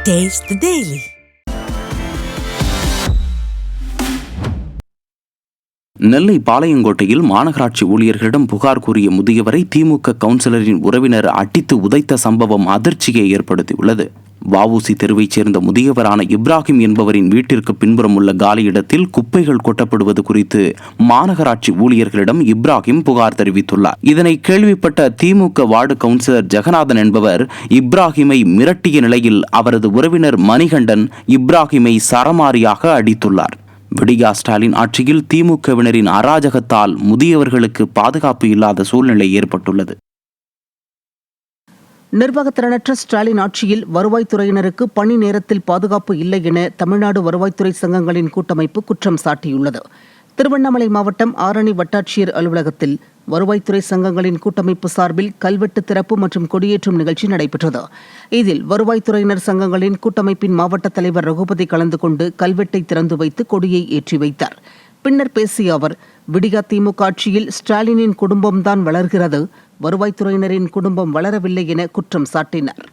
Taste the Daily. நெல்லை பாளையங்கோட்டையில் மாநகராட்சி ஊழியர்களிடம் புகார் கூறிய முதியவரை திமுக கவுன்சிலரின் உறவினர் அடித்து உதைத்த சம்பவம் அதிர்ச்சியை ஏற்படுத்தியுள்ளது. வஉசி தெருவைச் சேர்ந்த முதியவரான இப்ராஹிம் என்பவரின் வீட்டிற்கு பின்புறம் உள்ள காலியிடத்தில் குப்பைகள் கொட்டப்படுவது குறித்து மாநகராட்சி ஊழியர்களிடம் இப்ராஹிம் புகார் தெரிவித்துள்ளார். இதனை கேள்விப்பட்ட திமுக வார்டு கவுன்சிலர் ஜெகநாதன் என்பவர் இப்ராஹிமை மிரட்டிய நிலையில் அவரது உறவினர் மணிகண்டன் இப்ராஹிமை சரமாரியாக அடித்துள்ளார். விடியா ஸ்டாலின் ஆட்சியில் திமுகவினரின் அராஜகத்தால் முதியவர்களுக்கு பாதுகாப்பு இல்லாத சூழ்நிலை ஏற்பட்டுள்ளது. நிர்வாகத்திறனற்ற ஸ்டாலின் ஆட்சியில் வருவாய்த்துறையினருக்கு பணி நேரத்தில் பாதுகாப்பு இல்லை என தமிழ்நாடு வருவாய்த்துறை சங்கங்களின் கூட்டமைப்பு குற்றம் சாட்டியுள்ளது. திருவண்ணாமலை மாவட்டம் ஆரணி வட்டாட்சியர் அலுவலகத்தில் வருவாய்த்துறை சங்கங்களின் கூட்டமைப்பு சார்பில் கல்வெட்டு திறப்பு மற்றும் கொடியேற்றும் நிகழ்ச்சி நடைபெற்றது. இதில் வருவாய்த்துறையினர் சங்கங்களின் கூட்டமைப்பின் மாவட்ட தலைவர் ரகுபதி கலந்து கொண்டு கல்வெட்டை திறந்து வைத்து கொடியை ஏற்றி வைத்தார். பின்னர் பேசிய அவர், விடியா திமுக ஆட்சியில் ஸ்டாலினின் குடும்பம்தான் வளர்கிறது, வருவாய்த்துறையினரின் குடும்பம் வளரவில்லை என குற்றம் சாட்டினார்.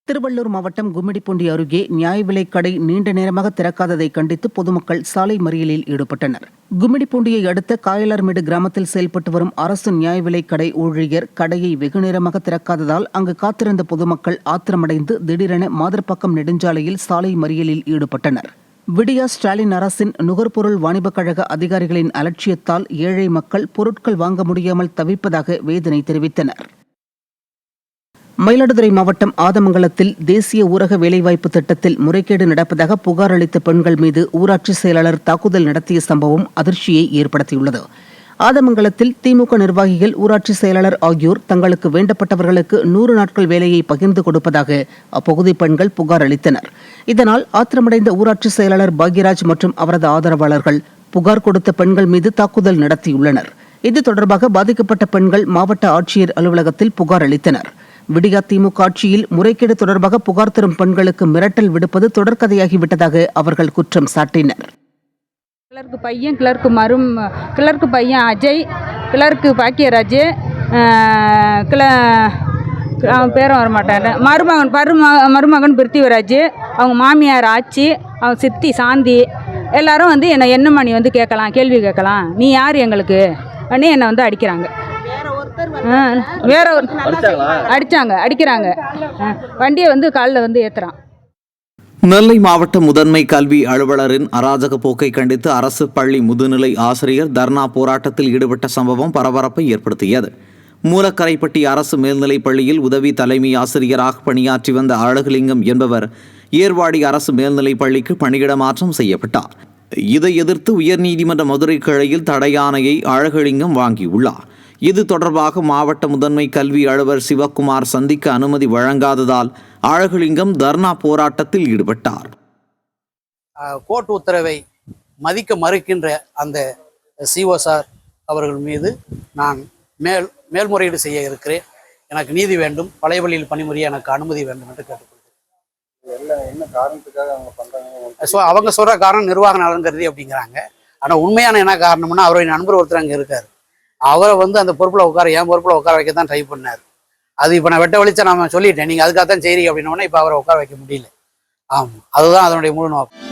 திருவள்ளூர் மாவட்டம் கும்மிடிப்பூண்டி அருகே நியாய விலைக் கடை நீண்ட நேரமாக திறக்காததை கண்டித்து பொதுமக்கள் சாலை மறியலில் ஈடுபட்டனர். கும்மிடிப்பூண்டியை அடுத்த காயலார்மேடு கிராமத்தில் செயல்பட்டு வரும் அரசு நியாய விலைக் கடை ஊழியர் கடையை வெகு நேரமாக திறக்காததால் அங்கு காத்திருந்த பொதுமக்கள் ஆத்திரமடைந்து திடீரென மாதர்பாக்கம் நெடுஞ்சாலையில் சாலை மறியலில் ஈடுபட்டனர். விடியா ஸ்டாலின் அரசின் நுகர்பொருள் வாணிபக் கழக அதிகாரிகளின் அலட்சியத்தால் ஏழை மக்கள் பொருட்கள் வாங்க முடியாமல் தவிப்பதாக வேதனை தெரிவித்தனர். மயிலாடுதுறை மாவட்டம் ஆதமங்கலத்தில் தேசிய ஊரக வேலைவாய்ப்பு திட்டத்தில் முறைகேடு நடப்பதாக புகார் அளித்த பெண்கள் மீது ஊராட்சி செயலாளர் தாக்குதல் நடத்திய சம்பவம் அதிர்ச்சியை ஏற்படுத்தியுள்ளது. ஆதமங்கலத்தில் திமுக நிர்வாகிகள், ஊராட்சி செயலாளர் ஆகியோர் தங்களுக்கு வேண்டப்பட்டவர்களுக்கு 100 நாட்கள் வேலையை பகிர்ந்து கொடுப்பதாக அப்பகுதி பெண்கள் புகார் அளித்தனர். இதனால் ஆத்திரமடைந்த ஊராட்சி செயலாளர் பாக்யராஜ் மற்றும் அவரது ஆதரவாளர்கள் புகார் கொடுத்த பெண்கள் மீது தாக்குதல் நடத்தியுள்ளனர். இது தொடர்பாக பாதிக்கப்பட்ட பெண்கள் மாவட்ட ஆட்சியர் அலுவலகத்தில் புகார் அளித்தனர். விடியா திமுக ஆட்சியில் முறைகேடு தொடர்பாக புகார் தரும் பெண்களுக்கு மிரட்டல் விடுப்பது தொடர்கதையாகிவிட்டதாக அவர்கள் குற்றம் சாட்டினர். கிளர்க்கு பையன் அஜய், கிளர்க்கு பாக்கியராஜ், அவன் பேரும் வரமாட்டான், மருமகன் பிருத்திவிராஜ், அவங்க மாமியார் ஆச்சி, அவங்க சித்தி சாந்தி, எல்லாரும் வந்து என்னை மணி வந்து கேட்கலாம், கேள்வி கேட்கலாம், நீ யார் எங்களுக்கு அண்ணே என்னை வந்து அடிக்கிறாங்க. வேற ஒரு அடிக்கிறாங்க. வண்டியை வந்து காலில் வந்து ஏத்துறான். நெல்லை மாவட்ட முதன்மை கல்வி அலுவலரின் அராஜக போக்கை கண்டித்து அரசு பள்ளி முதுநிலை ஆசிரியர் தர்ணா போராட்டத்தில் ஈடுபட்ட சம்பவம் பரபரப்பை ஏற்படுத்தியது. மூலக்கரைப்பட்டி அரசு மேல்நிலைப் பள்ளியில் உதவி தலைமை ஆசிரியராக பணியாற்றி வந்த அழகுலிங்கம் என்பவர் ஏர்வாடி அரசு மேல்நிலைப் பள்ளிக்கு பணியிட மாற்றம் செய்யப்பட்டார். இதை எதிர்த்து உயர்நீதிமன்ற மதுரை கிளையில் தடையாணையை அழகுலிங்கம் வாங்கியுள்ளார். இது தொடர்பாக மாவட்ட முதன்மை கல்வி அலுவலர் சிவக்குமார் சந்திக்க அனுமதி வழங்காததால் அழகுலிங்கம் தர்ணா போராட்டத்தில் ஈடுபட்டார். கோர்ட் உத்தரவை மதிக்க மறுக்கின்ற அந்த சிஓ சார் அவர்கள் மீது நான் மேல்முறையீடு செய்ய இருக்கிறேன். எனக்கு நீதி வேண்டும், பழைய பள்ளியில் பணிபுரிய எனக்கு அனுமதி வேண்டும் என்று கேட்டுக்கொள்கிறேன். என்ன காரணத்துக்காக அவங்க பண்றாங்க? ஸோ அவங்க சொல்ற காரணம் நிர்வாக நலன்கருதி அப்படிங்கிறாங்க. ஆனால் உண்மையான என்ன காரணம்னா, அவருடைய நண்பர் ஒருத்தர் அங்கே இருக்கார். அவரை வந்து அந்த பொறுப்பில் என் பொறுப்பில் உட்கார வைக்க தான் ட்ரை பண்ணார். அது இப்போ நான் வெட்ட வெளிச்சம் நான் சொல்லிட்டேன், நீங்கள் அதுக்காக தான் செய்றீங்க அப்படின்னோடனே இப்போ அவரை உட்கார வைக்க முடியல. ஆமாம், அதுதான் அதனுடைய முழு நோக்கம்.